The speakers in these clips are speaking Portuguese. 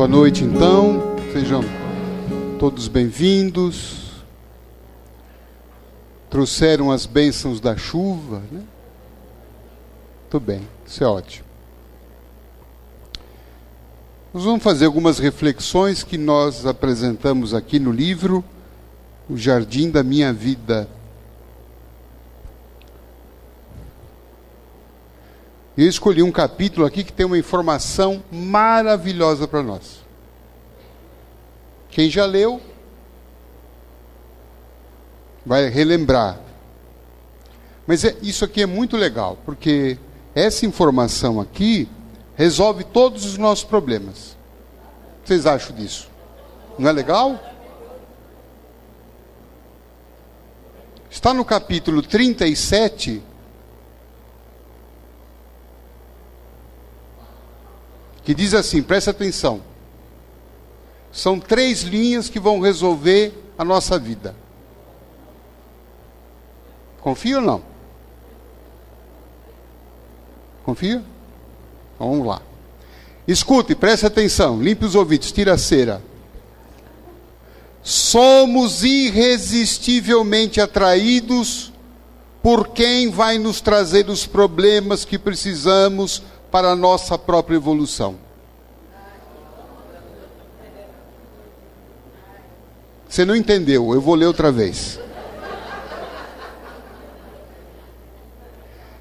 Boa noite, então. Sejam todos bem-vindos. Trouxeram as bênçãos da chuva, né? Tudo bem, isso é ótimo. Nós vamos fazer algumas reflexões que nós apresentamos aqui no livro O Jardim da Minha Vida. Eu escolhi um capítulo aqui que tem uma informação maravilhosa para nós. Quem já leu vai relembrar. Mas isso aqui é muito legal, porque essa informação aqui resolve todos os nossos problemas. O que vocês acham disso? Não é legal? Está no capítulo 37... que diz assim, presta atenção. São 3 linhas que vão resolver a nossa vida. Confia ou não? Confia? Vamos lá. Escute, preste atenção, limpe os ouvidos, tira a cera. Somos irresistivelmente atraídos por quem vai nos trazer os problemas que precisamos para a nossa própria evolução. Você não entendeu, eu vou ler outra vez.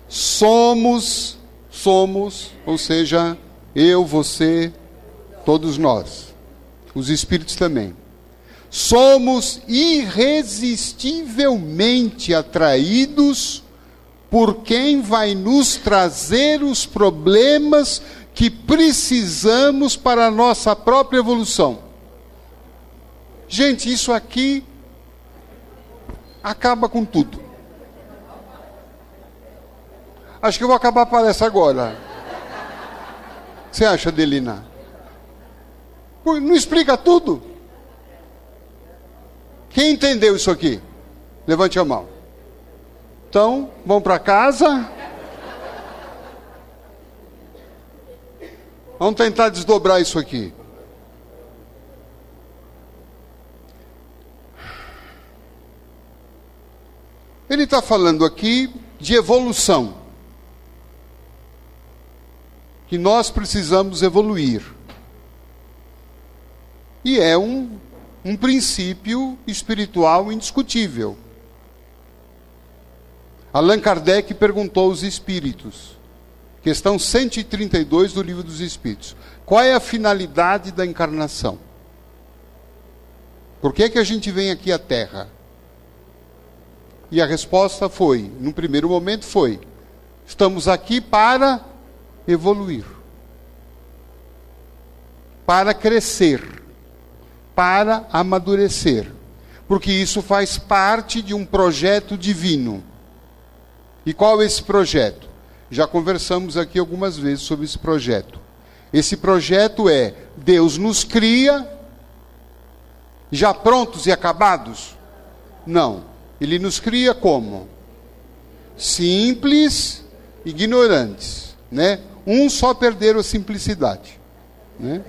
Somos, ou seja, eu, você, todos nós, os espíritos também. Somos irresistivelmente atraídos por quem vai nos trazer os problemas que precisamos para a nossa própria evolução. Gente, isso aqui acaba com tudo. Acho que eu vou acabar a palestra agora. O que você acha, Adelina? Não explica tudo? Quem entendeu isso aqui? Levante a mão. Então, vamos para casa. Vamos tentar desdobrar isso aqui. Ele está falando aqui de evolução. Que nós precisamos evoluir. E é um princípio espiritual indiscutível. Allan Kardec perguntou aos espíritos, questão 132 do Livro dos Espíritos, qual é a finalidade da encarnação? Por que a gente vem aqui à Terra? E a resposta foi, no primeiro momento foi, estamos aqui para evoluir, para crescer, para amadurecer, porque isso faz parte de um projeto divino. E qual é esse projeto? Já conversamos aqui algumas vezes sobre esse projeto. Esse projeto é, Deus nos cria, já prontos e acabados? Não. Ele nos cria como? Simples, ignorantes, né? Uns só perderam a simplicidade, né?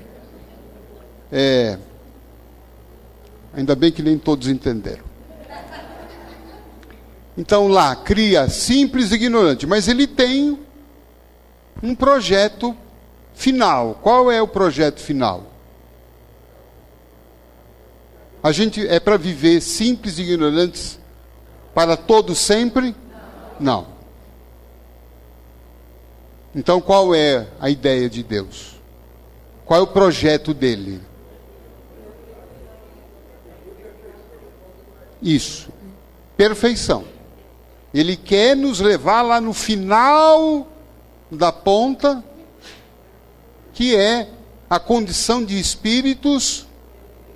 Ainda bem que nem todos entenderam. Então lá, cria simples e ignorante, mas ele tem um projeto final. Qual é o projeto final? A gente é para viver simples e ignorantes para todos sempre? Não. Então qual é a ideia de Deus? Qual é o projeto dele? Isso, perfeição. Ele quer nos levar lá no final da ponta, que é a condição de espíritos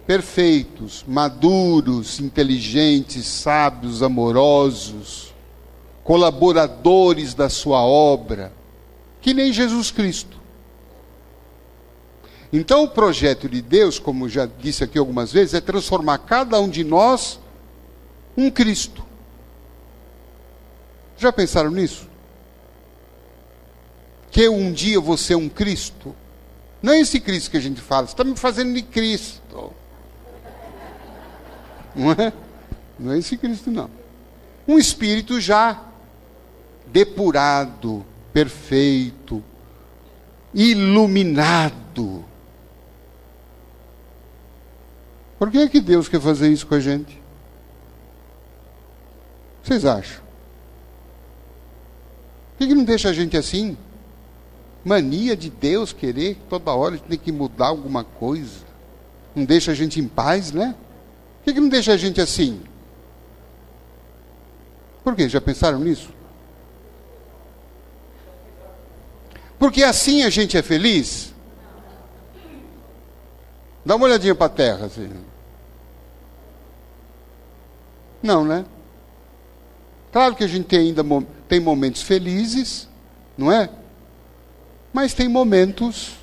perfeitos, maduros, inteligentes, sábios, amorosos, colaboradores da sua obra, que nem Jesus Cristo. Então o projeto de Deus, como já disse aqui algumas vezes, é transformar cada um de nós um Cristo. Já pensaram nisso? Que um dia eu vou ser um Cristo? Não é esse Cristo que a gente fala. Você está me fazendo de Cristo. Não é? Não é esse Cristo, não. Um espírito já depurado, perfeito, iluminado. Por que é que Deus quer fazer isso com a gente? Vocês acham? Por que não deixa a gente assim? Mania de Deus querer que toda hora a gente tem que mudar alguma coisa. Não deixa a gente em paz, né? Por que não deixa a gente assim? Por quê? Já pensaram nisso? Porque assim a gente é feliz? Dá uma olhadinha para a terra, assim. Não, né? Claro que a gente ainda tem momentos felizes, não é? Mas tem momentos,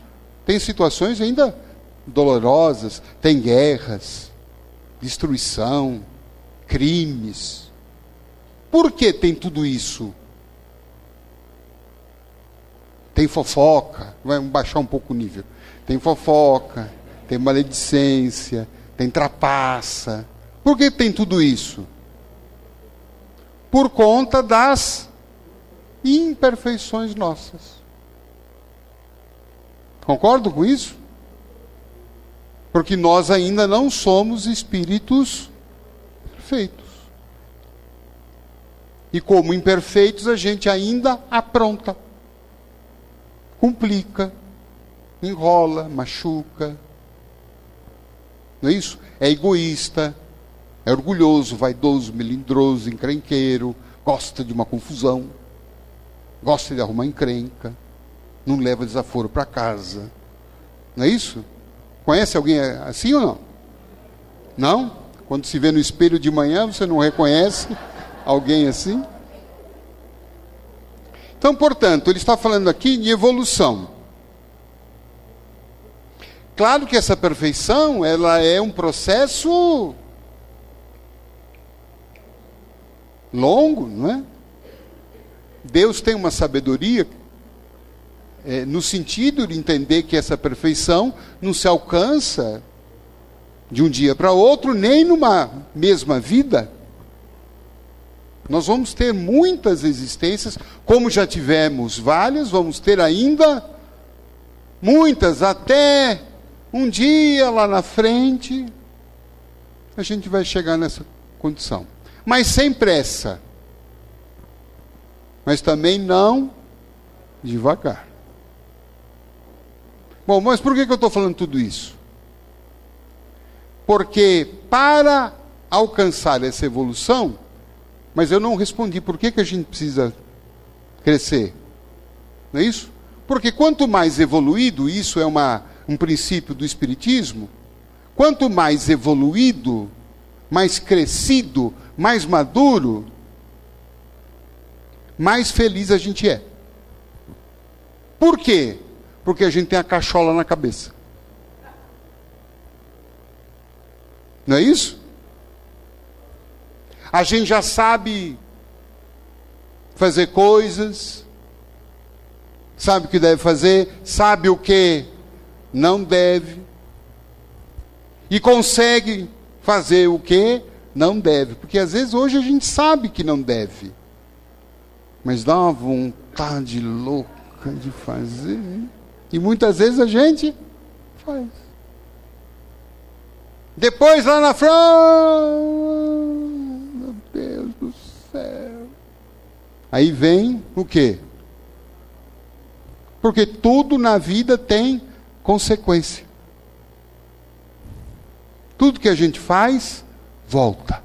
tem situações ainda dolorosas, tem guerras, destruição, crimes. Por que tem tudo isso? Tem fofoca, vamos baixar um pouco o nível. Tem fofoca, tem maledicência, tem trapaça. Por que tem tudo isso? Por conta das imperfeições nossas. Concordo com isso? Porque nós ainda não somos espíritos perfeitos. E como imperfeitos, a gente ainda apronta, complica, enrola, machuca. Não é isso? É egoísta, é orgulhoso, vaidoso, melindroso, encrenqueiro, gosta de uma confusão, gosta de arrumar encrenca, não leva desaforo para casa. Não é isso? Conhece alguém assim ou não? Não? Quando se vê no espelho de manhã, você não reconhece alguém assim? Então, portanto, ele está falando aqui de evolução. Claro que essa perfeição, ela é um processo longo, não é? Deus tem uma sabedoria no sentido de entender que essa perfeição não se alcança de um dia para outro, nem numa mesma vida. Nós vamos ter muitas existências, como já tivemos várias, vamos ter ainda muitas, até um dia lá na frente, a gente vai chegar nessa condição. Mas sem pressa. Mas também não devagar. Bom, mas por que eu estou falando tudo isso? Porque para alcançar essa evolução, mas eu não respondi por que a gente precisa crescer. Não é isso? Porque quanto mais evoluído, isso é um princípio do Espiritismo, quanto mais evoluído, mais crescido, mais maduro, mais feliz a gente é. Por quê? Porque a gente tem a cachola na cabeça. Não é isso? A gente já sabe fazer coisas, sabe o que deve fazer, sabe o que não deve, e consegue fazer o que não deve. Porque às vezes hoje a gente sabe que não deve, mas dá uma vontade louca de fazer, né? E muitas vezes a gente faz. Depois lá na frente, meu Deus do céu. Aí vem o quê? Porque tudo na vida tem consequência. Tudo que a gente faz, volta.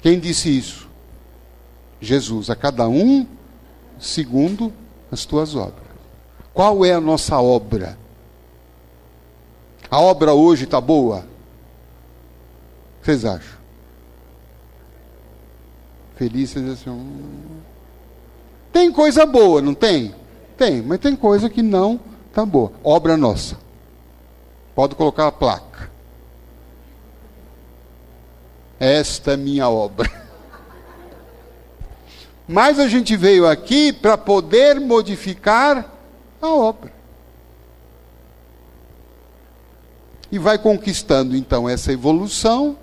Quem disse isso? Jesus. A cada um segundo as tuas obras. Qual é a nossa obra? A obra hoje está boa? O que vocês acham? Feliz, vocês dizem assim, tem coisa boa, não tem? Tem, mas tem coisa que não está boa. Obra nossa. Pode colocar a placa. Esta é minha obra. Mas a gente veio aqui para poder modificar a obra. E vai conquistando então essa evolução,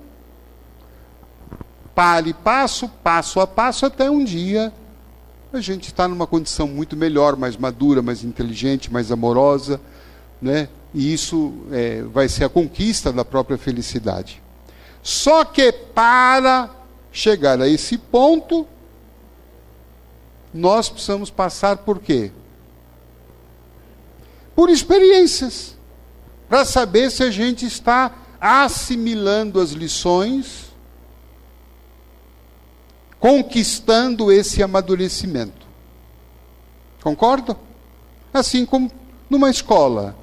passo a passo, até um dia a gente está numa condição muito melhor, mais madura, mais inteligente, mais amorosa, né? E isso vai ser a conquista da própria felicidade. Só que para chegar a esse ponto, nós precisamos passar por quê? Por experiências, para saber se a gente está assimilando as lições, conquistando esse amadurecimento. Concorda? Assim como numa escola.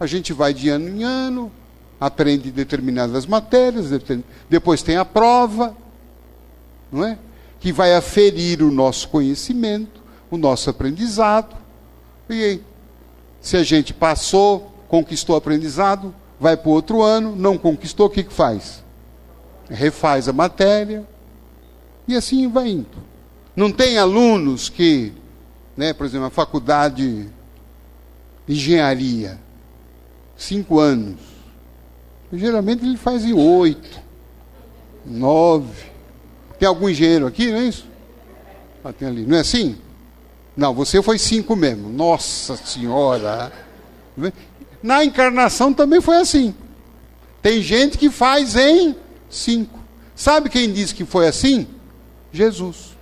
A gente vai de ano em ano, aprende determinadas matérias, depois tem a prova, não é? Que vai aferir o nosso conhecimento, o nosso aprendizado. E aí, se a gente passou, conquistou o aprendizado, vai para o outro ano, não conquistou, o que faz? Refaz a matéria, e assim vai indo. Não tem alunos que, né, por exemplo, a faculdade de engenharia, 5 anos. Geralmente ele faz em 8, 9. Tem algum engenheiro aqui, não é isso? Ah, tem ali. Não é assim? Não, você foi 5 mesmo. Nossa Senhora! Na encarnação também foi assim. Tem gente que faz em 5. Sabe quem disse que foi assim? Jesus.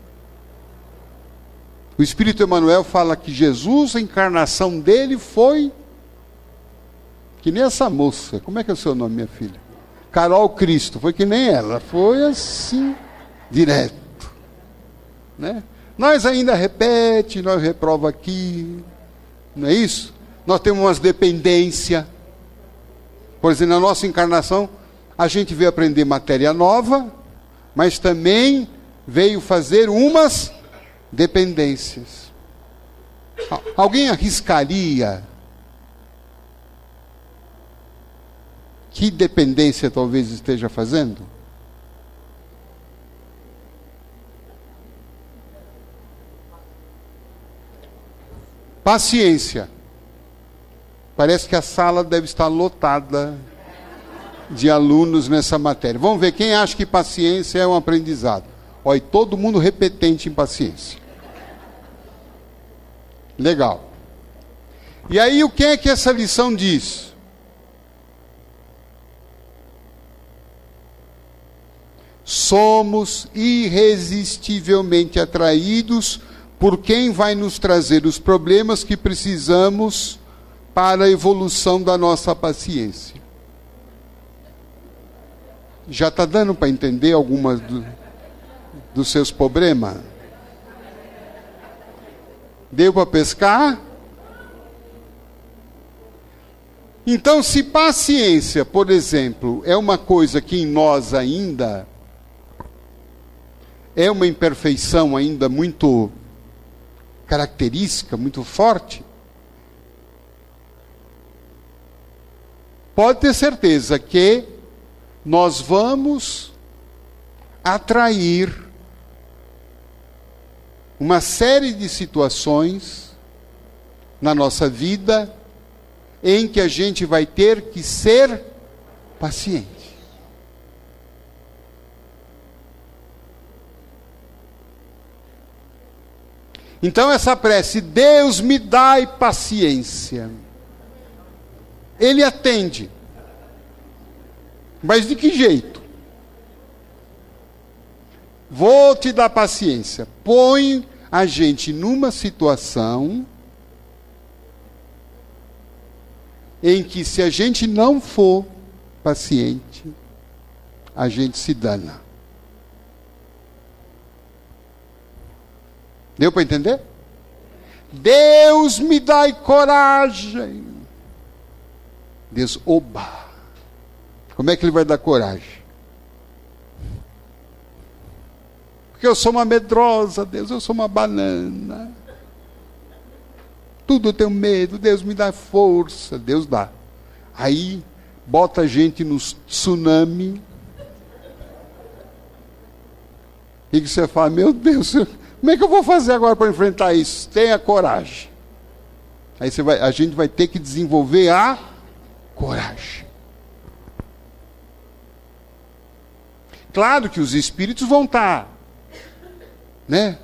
O Espírito Emmanuel fala que Jesus, a encarnação dele foi que nem essa moça. Como é que é o seu nome, minha filha? Carol Cristo. Foi que nem ela. Foi assim, direto. Né? Nós ainda repete, nós reprova aqui. Não é isso? Nós temos umas dependências. Por exemplo, na nossa encarnação, a gente veio aprender matéria nova, mas também veio fazer umas dependências. Alguém arriscaria? Que dependência talvez esteja fazendo? Paciência. Parece que a sala deve estar lotada de alunos nessa matéria. Vamos ver quem acha que paciência é um aprendizado. Olha, todo mundo repetente em paciência. Legal. E aí o que é que essa lição diz? Somos irresistivelmente atraídos por quem vai nos trazer os problemas que precisamos para a evolução da nossa paciência. Já está dando para entender algumas dos seus problemas? Deu para pescar? Então, se paciência, por exemplo, é uma coisa que em nós ainda é uma imperfeição ainda muito característica, muito forte, pode ter certeza que nós vamos atrair uma série de situações na nossa vida em que a gente vai ter que ser paciente. Então essa prece, Deus me dai paciência, Ele atende. Mas de que jeito? Vou te dar paciência. Põe a gente numa situação em que, se a gente não for paciente, a gente se dana. Deu para entender? Deus me dai coragem. Deus, oba! Como é que Ele vai dar coragem? Porque eu sou uma medrosa, Deus, eu sou uma banana. Tudo eu tenho medo, Deus me dá força, Deus dá. Aí, bota a gente no tsunami. E que você fala, meu Deus, Como é que eu vou fazer agora para enfrentar isso? Tenha coragem. Aí a gente vai ter que desenvolver a coragem. Claro que os espíritos vão estar, né,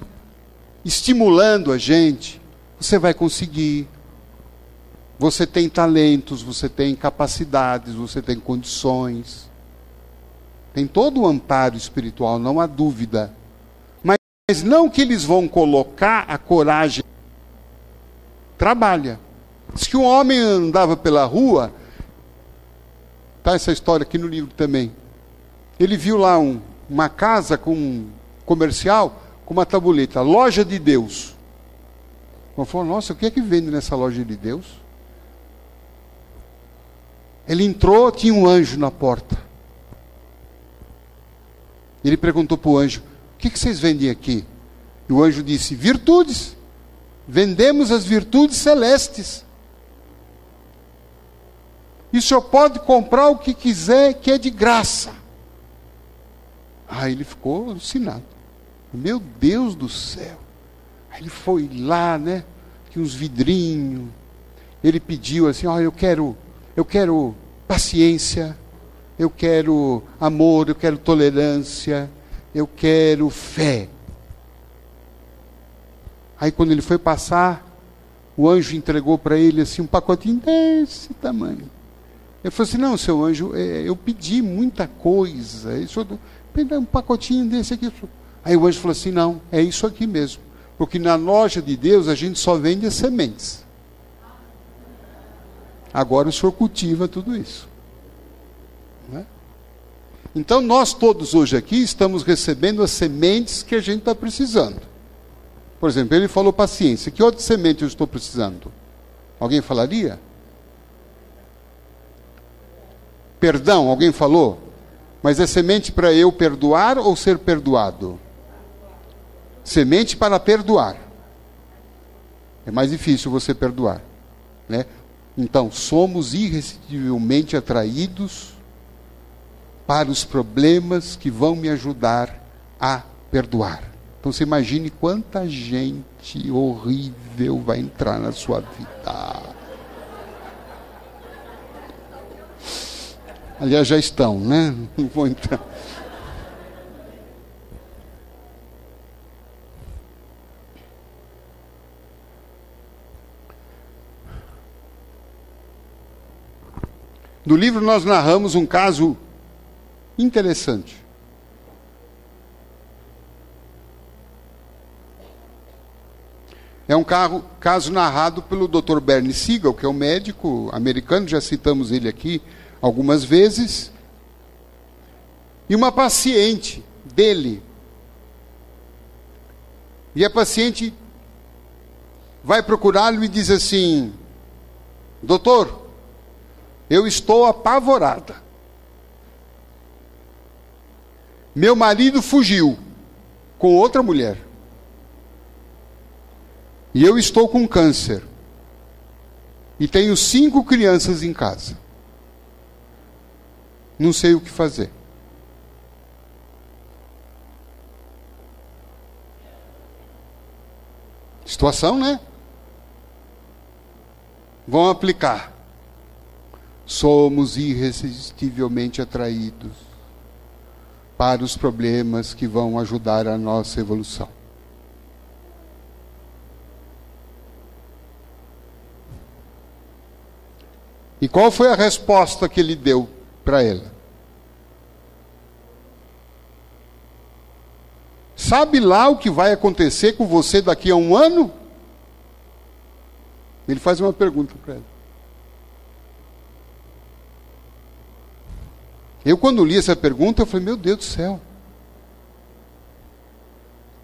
estimulando a gente. Você vai conseguir. Você tem talentos, você tem capacidades, você tem condições. Tem todo o amparo espiritual, não há dúvida. Mas não que eles vão colocar a coragem. Trabalha. Diz que um homem andava pela rua, está essa história aqui no livro também. Ele viu lá uma casa com um comercial, com uma tabuleta, loja de Deus. Ele falou, nossa, o que é que vende nessa loja de Deus? Ele entrou, tinha um anjo na porta. Ele perguntou para o anjo, o que vocês vendem aqui? E o anjo disse, virtudes. Vendemos as virtudes celestes. E o senhor pode comprar o que quiser, que é de graça. Aí ele ficou alucinado. Meu Deus do céu. Aí ele foi lá, né? Tinha uns vidrinhos. Ele pediu assim, eu quero paciência, eu quero amor, eu quero tolerância, eu quero fé. Aí quando ele foi passar, o anjo entregou para ele assim um pacotinho desse tamanho. Ele falou assim, não, seu anjo, eu pedi muita coisa, um pacotinho desse aqui. Aí o anjo falou assim, não, é isso aqui mesmo. Porque na loja de Deus a gente só vende as sementes. Agora o senhor cultiva tudo isso. Né? Então nós todos hoje aqui estamos recebendo as sementes que a gente está precisando. Por exemplo, ele falou paciência. Que outra semente eu estou precisando? Alguém falaria? Perdão, alguém falou? Mas é semente para eu perdoar ou ser perdoado? Semente para perdoar. É mais difícil você perdoar, né? Então, somos irresistivelmente atraídos para os problemas que vão me ajudar a perdoar. Então, você imagine quanta gente horrível vai entrar na sua vida. Aliás, já estão, né? Não vou entrar. No livro nós narramos um caso interessante. É um caso narrado pelo Dr. Bernie Siegel, que é um médico americano, já citamos ele aqui algumas vezes. E uma paciente dele. E a paciente vai procurá-lo e diz assim, doutor, eu estou apavorada. Meu marido fugiu com outra mulher. E eu estou com câncer. E tenho 5 crianças em casa. Não sei o que fazer. Situação, né? Vão aplicar. Somos irresistivelmente atraídos para os problemas que vão ajudar a nossa evolução. E qual foi a resposta que ele deu para ela? Sabe lá o que vai acontecer com você daqui a um ano? Ele faz uma pergunta para ela. Eu, quando li essa pergunta, eu falei, meu Deus do céu.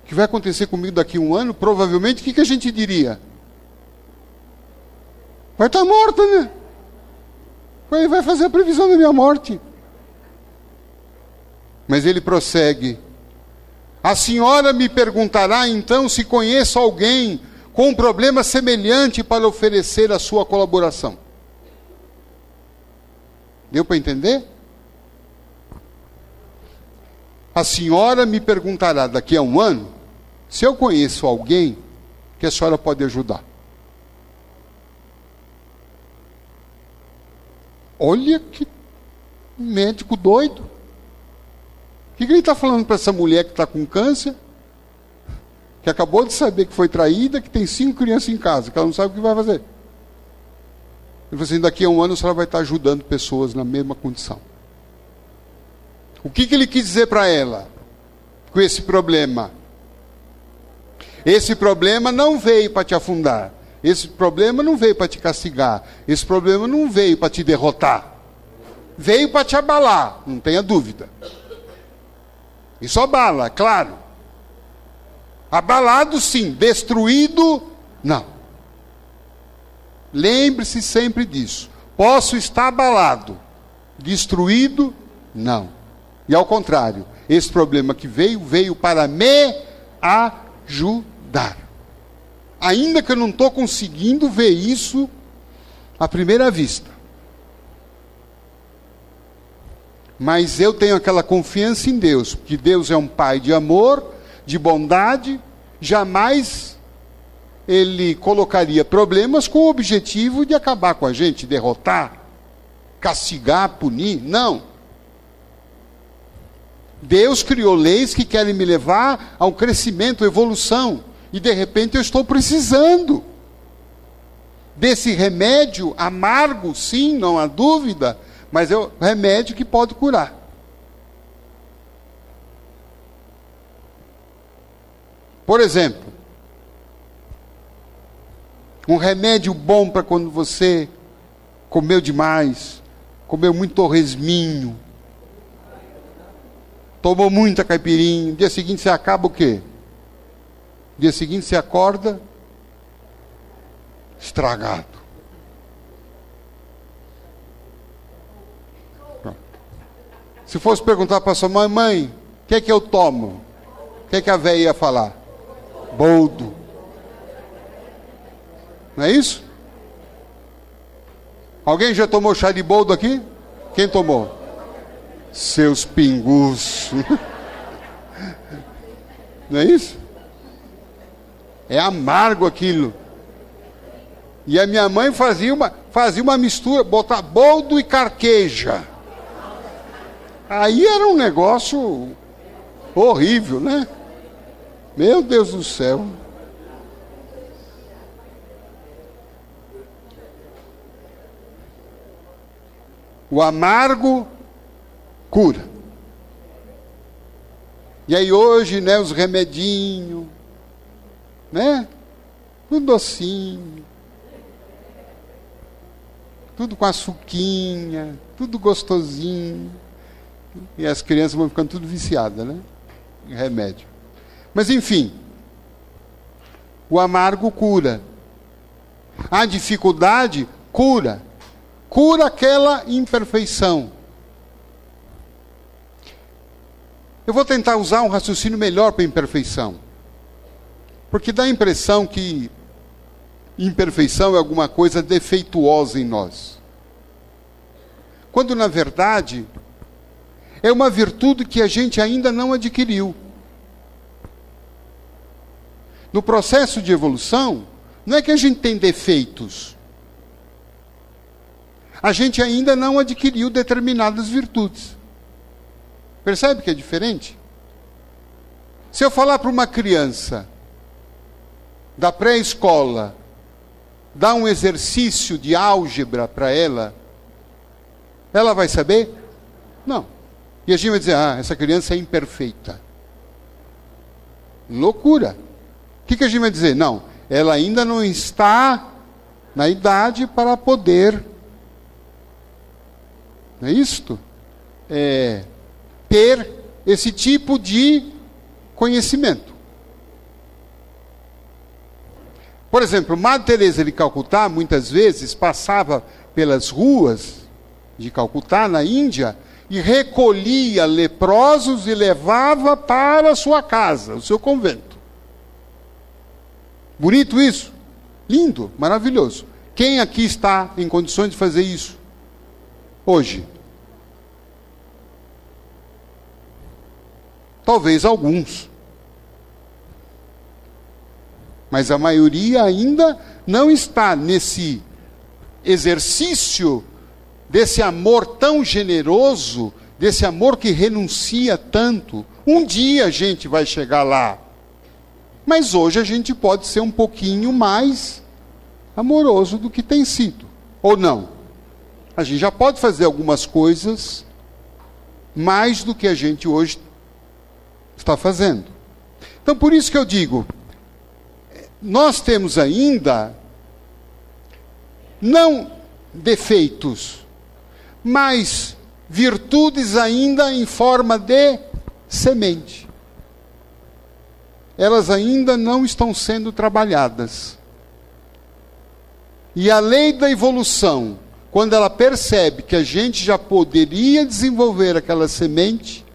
O que vai acontecer comigo daqui a um ano? Provavelmente, o que a gente diria? Vai estar morta, né? Vai fazer a previsão da minha morte. Mas ele prossegue. A senhora me perguntará, então, se conheço alguém com um problema semelhante para oferecer a sua colaboração. Deu para entender? A senhora me perguntará daqui a um ano Se eu conheço alguém que a senhora pode ajudar. Olha que médico doido. O que ele está falando para essa mulher que está com câncer, que acabou de saber que foi traída, que tem 5 crianças em casa, que ela não sabe o que vai fazer? Ele falou assim, daqui a um ano a senhora vai estar ajudando pessoas na mesma condição. O que ele quis dizer para ela com esse problema? Esse problema não veio para te afundar. Esse problema não veio para te castigar. Esse problema não veio para te derrotar. Veio para te abalar, não tenha dúvida. Isso abala, claro. Abalado sim, destruído, não. Lembre-se sempre disso. Posso estar abalado, destruído, não. E ao contrário, esse problema que veio para me ajudar. Ainda que eu não estou conseguindo ver isso à primeira vista. Mas eu tenho aquela confiança em Deus, porque Deus é um Pai de amor, de bondade, jamais Ele colocaria problemas com o objetivo de acabar com a gente, derrotar, castigar, punir, não. Deus criou leis que querem me levar a um crescimento, evolução, e de repente eu estou precisando desse remédio amargo, sim, não há dúvida, mas é um remédio que pode curar. Por exemplo, um remédio bom para quando você comeu demais, comeu muito torresminho, tomou muita caipirinha, no dia seguinte você acaba o quê? No dia seguinte você acorda estragado. Se fosse perguntar para sua mãe, mãe, o que é que eu tomo? O que é que a véia ia falar? Boldo. Não é isso? Alguém já tomou chá de boldo aqui? Quem tomou? Seus pingus. Não é isso? É amargo aquilo. E a minha mãe fazia uma mistura, botar boldo e carqueja. Aí era um negócio horrível, né? Meu Deus do céu. O amargo cura. E aí hoje, né, os remedinhos, né? Tudo docinho. Tudo com açuquinha, tudo gostosinho. E as crianças vão ficando tudo viciadas, né? Em remédio. Mas enfim, o amargo cura. A dificuldade cura. Cura aquela imperfeição. Eu vou tentar usar um raciocínio melhor para imperfeição. Porque dá a impressão que imperfeição é alguma coisa defeituosa em nós. Quando na verdade é uma virtude que a gente ainda não adquiriu. No processo de evolução, não é que a gente tem defeitos. A gente ainda não adquiriu determinadas virtudes. Percebe que é diferente? Se eu falar para uma criança da pré-escola, dar um exercício de álgebra para ela, ela vai saber? Não. E a gente vai dizer, essa criança é imperfeita. Loucura. O que a gente vai dizer? Não, ela ainda não está na idade para poder, não é isto? Ter esse tipo de conhecimento. Por exemplo, Madre Teresa de Calcutá, muitas vezes, passava pelas ruas de Calcutá, na Índia, e recolhia leprosos e levava para a sua casa, o seu convento. Bonito isso? Lindo, maravilhoso. Quem aqui está em condições de fazer isso hoje? Talvez alguns. Mas a maioria ainda não está nesse exercício desse amor tão generoso, desse amor que renuncia tanto. Um dia a gente vai chegar lá. Mas hoje a gente pode ser um pouquinho mais amoroso do que tem sido. Ou não? A gente já pode fazer algumas coisas mais do que a gente hoje está fazendo. Então, por isso que eu digo, nós temos ainda, não defeitos, mas virtudes ainda em forma de semente. Elas ainda não estão sendo trabalhadas. E a lei da evolução, quando ela percebe que a gente já poderia desenvolver aquela semente,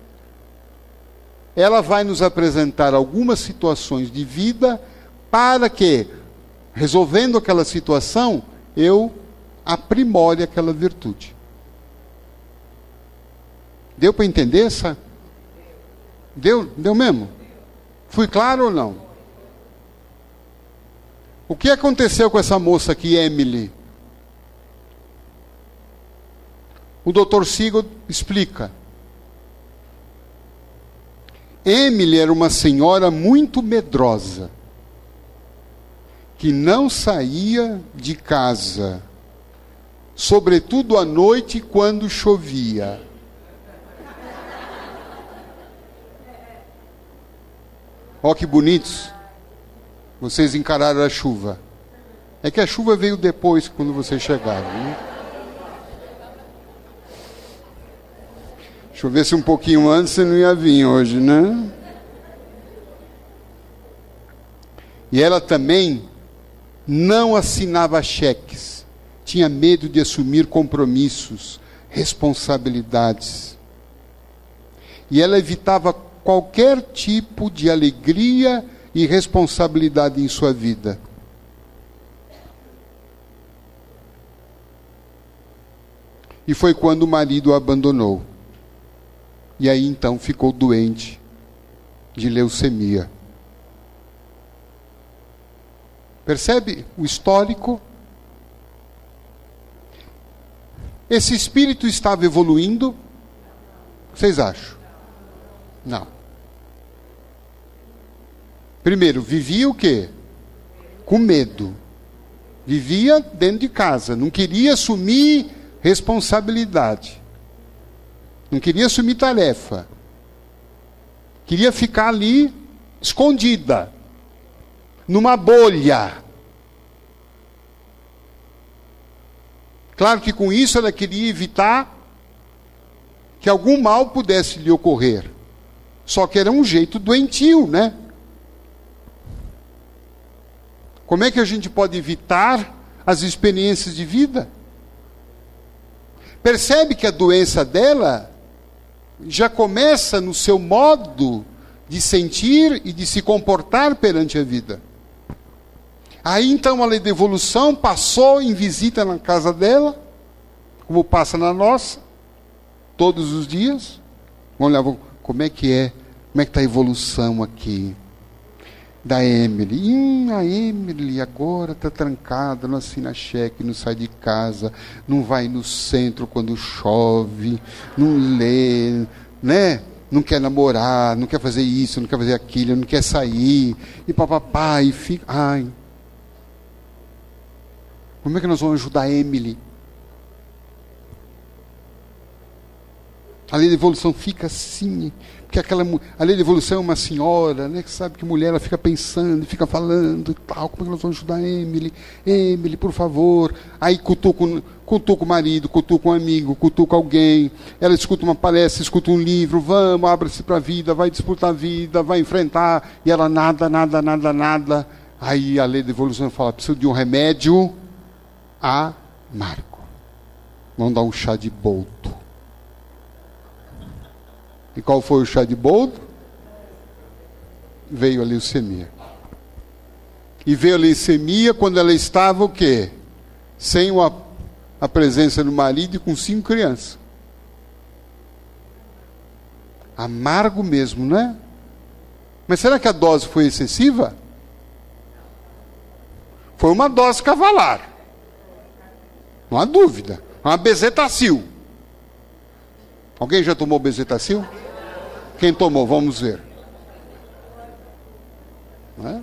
ela vai nos apresentar algumas situações de vida para que, resolvendo aquela situação, eu aprimore aquela virtude. Deu para entender essa? Deu mesmo? Fui claro ou não? O que aconteceu com essa moça aqui, Emily? O Dr. Siegel explica. Emily era uma senhora muito medrosa, que não saía de casa, sobretudo à noite quando chovia. Ó que bonitos. Vocês encararam a chuva. É que a chuva veio depois, quando vocês chegaram, né? Chovesse um pouquinho antes, você não ia vir hoje, né? E ela também não assinava cheques. Tinha medo de assumir compromissos, responsabilidades. E ela evitava qualquer tipo de alegria e responsabilidade em sua vida. E foi quando o marido a abandonou. E aí então ficou doente de leucemia. Percebe o histórico? Esse espírito estava evoluindo? Vocês acham? Não. Primeiro, vivia o quê? Com medo. Vivia dentro de casa. Não queria assumir responsabilidade. Não queria assumir tarefa. Queria ficar ali, escondida. Numa bolha. Claro que com isso ela queria evitar que algum mal pudesse lhe ocorrer. Só que era um jeito doentio, né? Como é que a gente pode evitar as experiências de vida? Percebe que a doença dela já começa no seu modo de sentir e de se comportar perante a vida. Aí então a lei da evolução passou em visita na casa dela, como passa na nossa, todos os dias. Vamos lá, como é que está a evolução aqui da Emily? A Emily agora está trancada, não assina cheque, não sai de casa, não vai no centro quando chove, não lê, né? Não quer namorar, não quer fazer isso, não quer fazer aquilo, não quer sair, e papapá, e fica... Ai, como é que nós vamos ajudar a Emily? A lei da evolução fica assim, porque a lei da evolução é uma senhora, né, que sabe que mulher, ela fica pensando, fica falando e tal, como é que nós vamos ajudar a Emily? Emily, por favor. Aí cutuca o marido, cutuca um amigo, cutuca alguém, ela escuta uma palestra, escuta um livro, vamos, abra-se para a vida, vai disputar a vida, vai enfrentar, e ela nada. Aí a lei da evolução fala, preciso de um remédio amargo. Vamos dar um chá de boldo. E qual foi o chá de boldo? Veio a leucemia. E veio a leucemia quando ela estava o quê? Sem a presença do marido e com 5 crianças. Amargo mesmo, não é? Mas será que a dose foi excessiva? Foi uma dose cavalar. Não há dúvida. Uma bezetacil. Alguém já tomou bezetacil? Quem tomou? Vamos ver. Não é?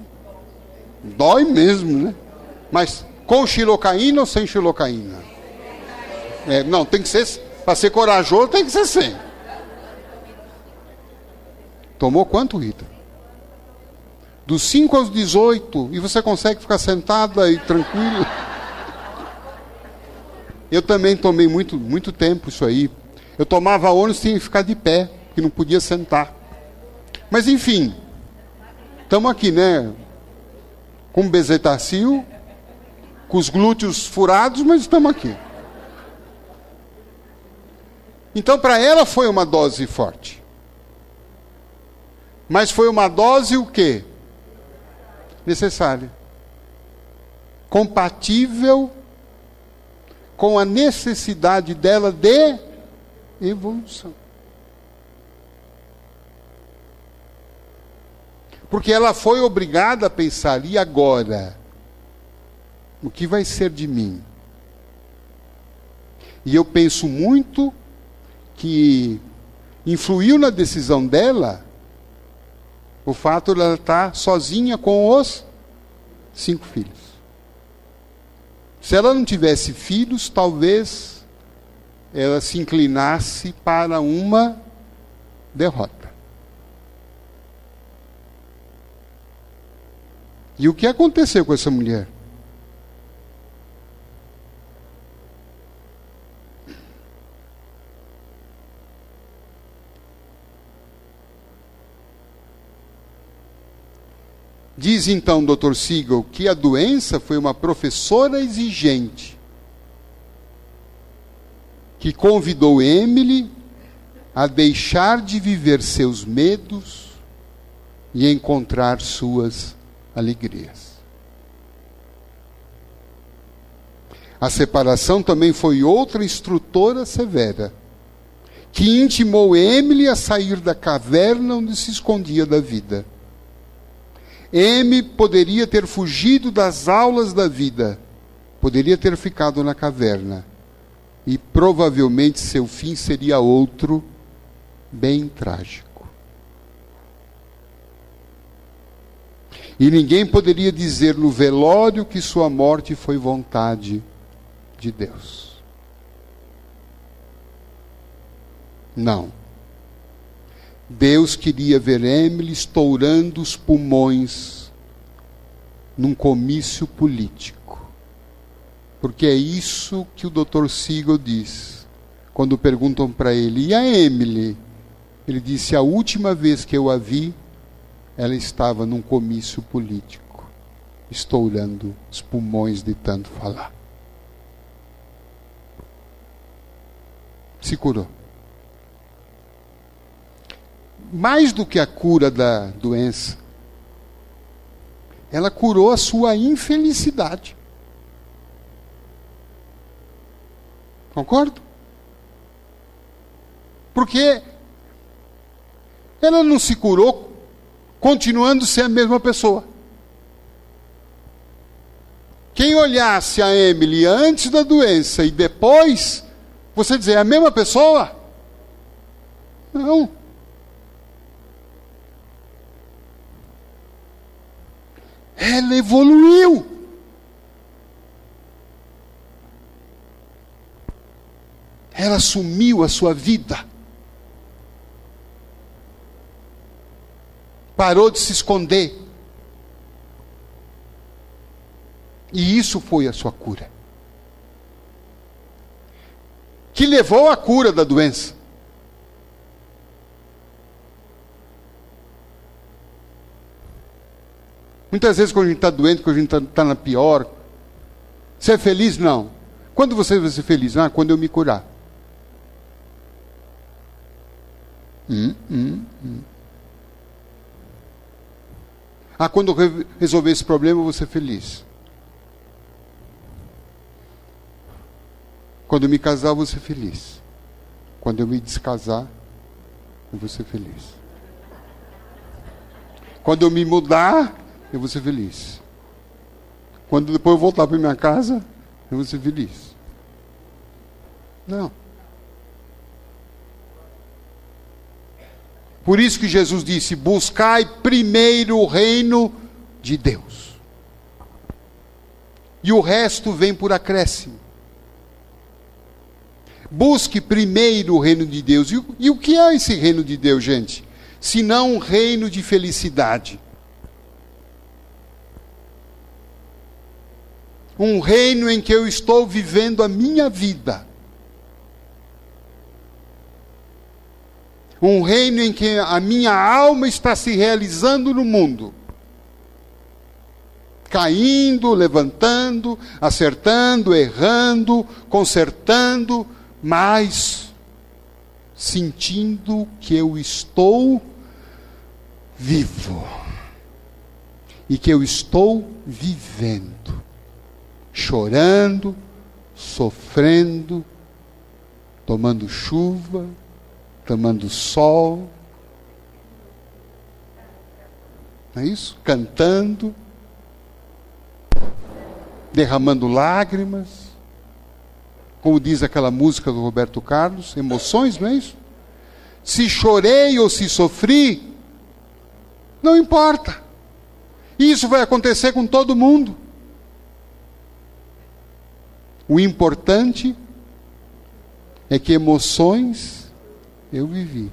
Dói mesmo, né? Mas com xilocaína ou sem xilocaína? Não, tem que ser... Para ser corajoso, tem que ser sem. Tomou quanto, Rita? Dos 5 aos 18. E você consegue ficar sentada e tranquila? Eu também tomei muito tempo isso aí. Eu tomava ônibus e tinha que ficar de pé, que não podia sentar. Mas enfim, estamos aqui, né? Com bezetacil, com os glúteos furados, mas estamos aqui. Então, para ela foi uma dose forte. Mas foi uma dose o quê? Necessária. Compatível com a necessidade dela de evolução. Porque ela foi obrigada a pensar, e agora? O que vai ser de mim? E eu penso muito que influiu na decisão dela o fato de ela estar sozinha com os 5 filhos. Se ela não tivesse filhos, talvez ela se inclinasse para uma derrota. E o que aconteceu com essa mulher? Diz então o Dr. Siegel que a doença foi uma professora exigente que convidou Emily a deixar de viver seus medos e encontrar suas alegrias. A separação também foi outra instrutora severa, que intimou Emily a sair da caverna onde se escondia da vida. Emily poderia ter fugido das aulas da vida, poderia ter ficado na caverna, e provavelmente seu fim seria outro, bem trágico. E ninguém poderia dizer no velório que sua morte foi vontade de Deus. Não. Deus queria ver Emily estourando os pulmões num comício político. Porque é isso que o Dr. Siegel diz. Quando perguntam para ele, e a Emily? Ele disse, a última vez que eu a vi, ela estava num comício político, estourando os pulmões de tanto falar. Se curou. Mais do que a cura da doença, ela curou a sua infelicidade. Concordo? Porque ela não se curou continuando a ser a mesma pessoa. Quem olhasse a Emily antes da doença e depois, você dizer, é a mesma pessoa? Não. Ela evoluiu. Ela assumiu a sua vida. Parou de se esconder. E isso foi a sua cura. Que levou à cura da doença. Muitas vezes quando a gente está doente, quando a gente está na pior, você é feliz? Não. Quando você vai ser feliz? Ah, quando eu me curar. Ah, quando eu resolver esse problema, eu vou ser feliz. Quando eu me casar, eu vou ser feliz. Quando eu me descasar, eu vou ser feliz. Quando eu me mudar, eu vou ser feliz. Quando depois eu voltar para minha casa, eu vou ser feliz. Não. Por isso que Jesus disse: buscai primeiro o reino de Deus. E o resto vem por acréscimo. Busque primeiro o reino de Deus. E o que é esse reino de Deus, gente? Senão um reino de felicidade. Um reino em que eu estou vivendo a minha vida. Um reino em que a minha alma está se realizando no mundo. Caindo, levantando, acertando, errando, consertando, mas sentindo que eu estou vivo. E que eu estou vivendo. Chorando, sofrendo, tomando chuva, tomando sol, não é isso? Cantando, derramando lágrimas, como diz aquela música do Roberto Carlos, emoções, não é isso? Se chorei ou se sofri, não importa. Isso vai acontecer com todo mundo. O importante é que emoções eu vivi.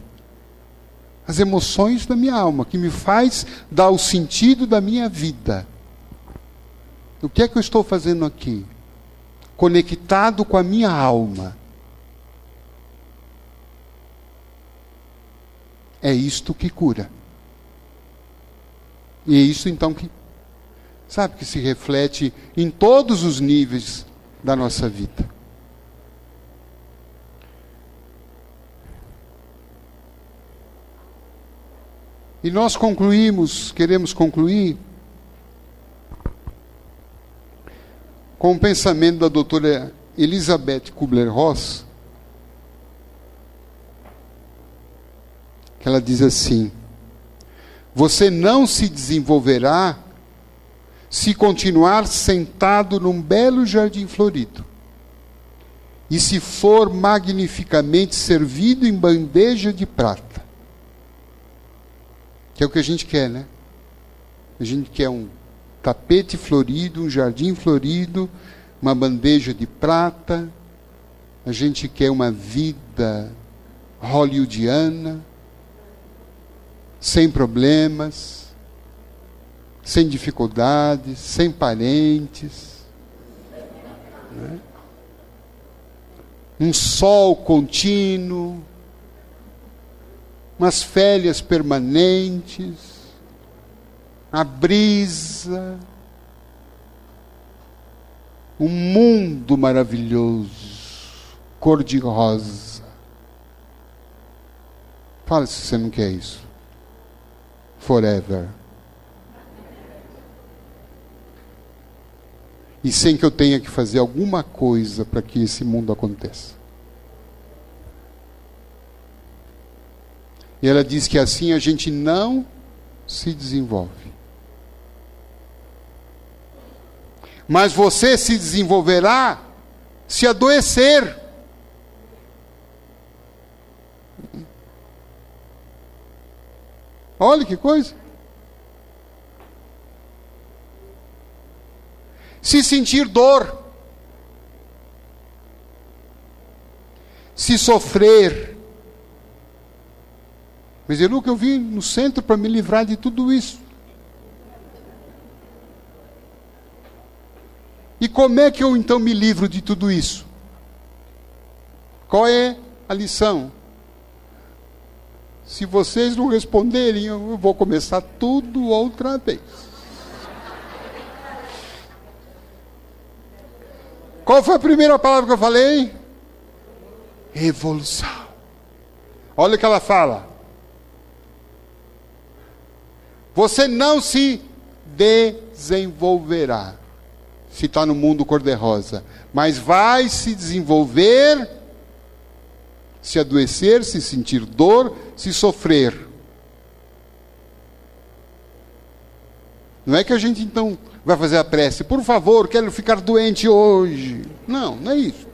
As emoções da minha alma, que me faz dar o sentido da minha vida. O que é que eu estou fazendo aqui? Conectado com a minha alma. É isto que cura. E é isso então que, sabe, que se reflete em todos os níveis da nossa vida. E nós queremos concluir com o pensamento da doutora Elizabeth Kubler-Ross, que ela diz assim: você não se desenvolverá se continuar sentado num belo jardim florido e se for magnificamente servido em bandeja de prata. Que é o que a gente quer, né? A gente quer um tapete florido, um jardim florido, uma bandeja de prata. A gente quer uma vida hollywoodiana, sem problemas, sem dificuldades, sem parentes, né? Um sol contínuo, umas férias permanentes, a brisa, um mundo maravilhoso, cor-de-rosa. Fala se você não quer isso. Forever. E sem que eu tenha que fazer alguma coisa para que esse mundo aconteça. E ela diz que assim a gente não se desenvolve. Mas você se desenvolverá se adoecer. Olha que coisa. Se sentir dor. Se sofrer. Mas Elu, que eu vim no centro para me livrar de tudo isso. E como é que eu então me livro de tudo isso? Qual é a lição? Se vocês não responderem, eu vou começar tudo outra vez. Qual foi a primeira palavra que eu falei? Evolução. Olha o que ela fala. Você não se desenvolverá se está no mundo cor-de-rosa, mas vai se desenvolver se adoecer, se sentir dor, se sofrer. Não é que a gente então vai fazer a prece, por favor, quero ficar doente hoje. Não, não é isso.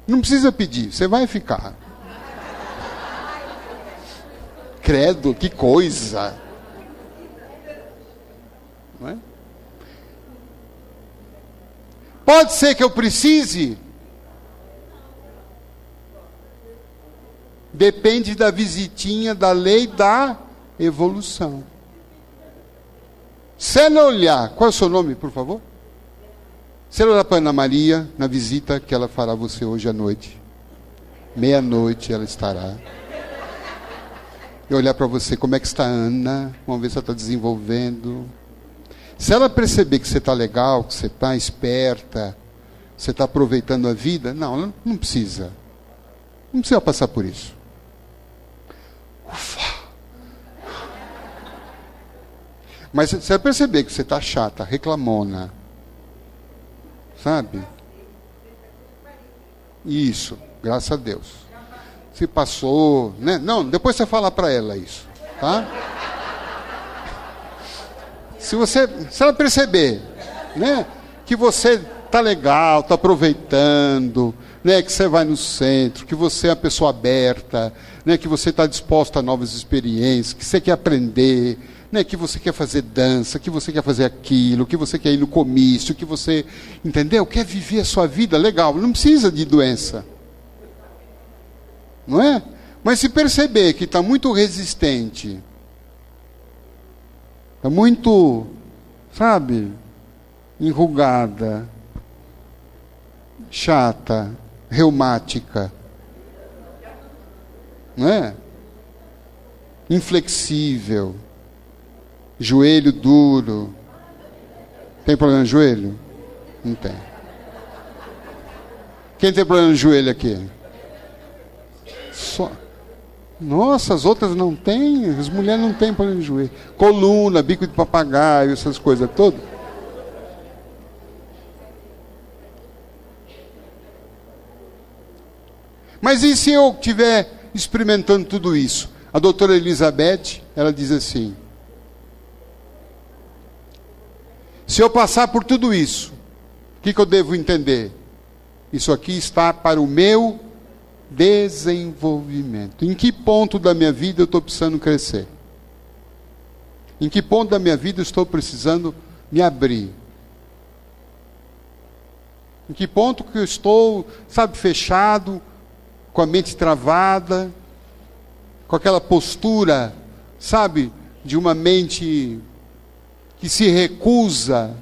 Não precisa pedir, você vai ficar. Credo, que coisa. Não é? Pode ser que eu precise. Depende da visitinha da lei da evolução. Se ela olhar, qual é o seu nome, por favor? Se ela olhar para Ana Maria, na visita que ela fará você hoje à noite, meia-noite ela estará. E olhar para você, como é que está a Ana? Vamos ver se ela está desenvolvendo. Se ela perceber que você está legal, que você está esperta, você está aproveitando a vida, não, ela não precisa. Não precisa passar por isso. Ufa! Mas se ela perceber que você está chata, reclamona, sabe? Isso, graças a Deus. Se passou, né? Não, depois você fala para ela isso, tá? Se ela perceber, né, que você tá legal, tá aproveitando, né, que você vai no centro, que você é uma pessoa aberta, né, que você está disposta a novas experiências, que você quer aprender, né, que você quer fazer dança, que você quer fazer aquilo, que você quer ir no comício, que você, entendeu? Quer viver a sua vida, legal, não precisa de doença. Não é? Mas se perceber que está muito resistente, está muito, sabe, enrugada, chata, reumática, não é? Inflexível, joelho duro. Tem problema no joelho? Não tem. Quem tem problema no joelho aqui? Só. Nossa, as outras não têm. As mulheres não têm problema no joelho. Coluna, bico de papagaio, essas coisas todas. Mas e se eu estiver experimentando tudo isso? A doutora Elizabeth, ela diz assim: se eu passar por tudo isso, o que eu devo entender? Isso aqui está para o meu desenvolvimento. Em que ponto da minha vida eu estou precisando crescer? Em que ponto da minha vida eu estou precisando me abrir? Em que ponto que eu estou, sabe, fechado, com a mente travada, com aquela postura, sabe, de uma mente que se recusa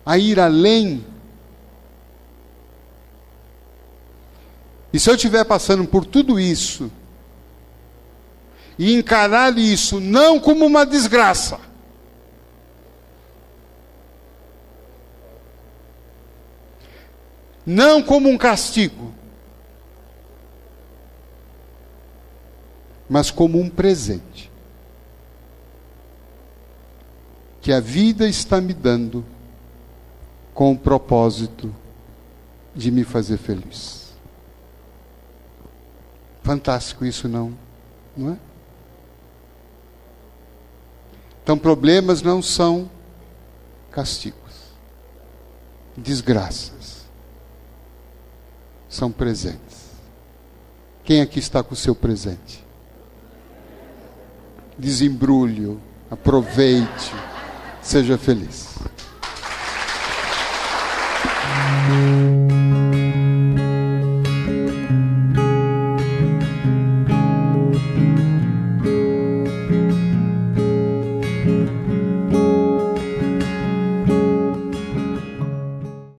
a ir além. E se eu estiver passando por tudo isso, e encarar isso não como uma desgraça, não como um castigo, mas como um presente que a vida está me dando com o propósito de me fazer feliz. Fantástico isso, não é? Então problemas não são castigos, desgraças, são presentes. Quem aqui está com o seu presente? Desembrulhe, aproveite, seja feliz.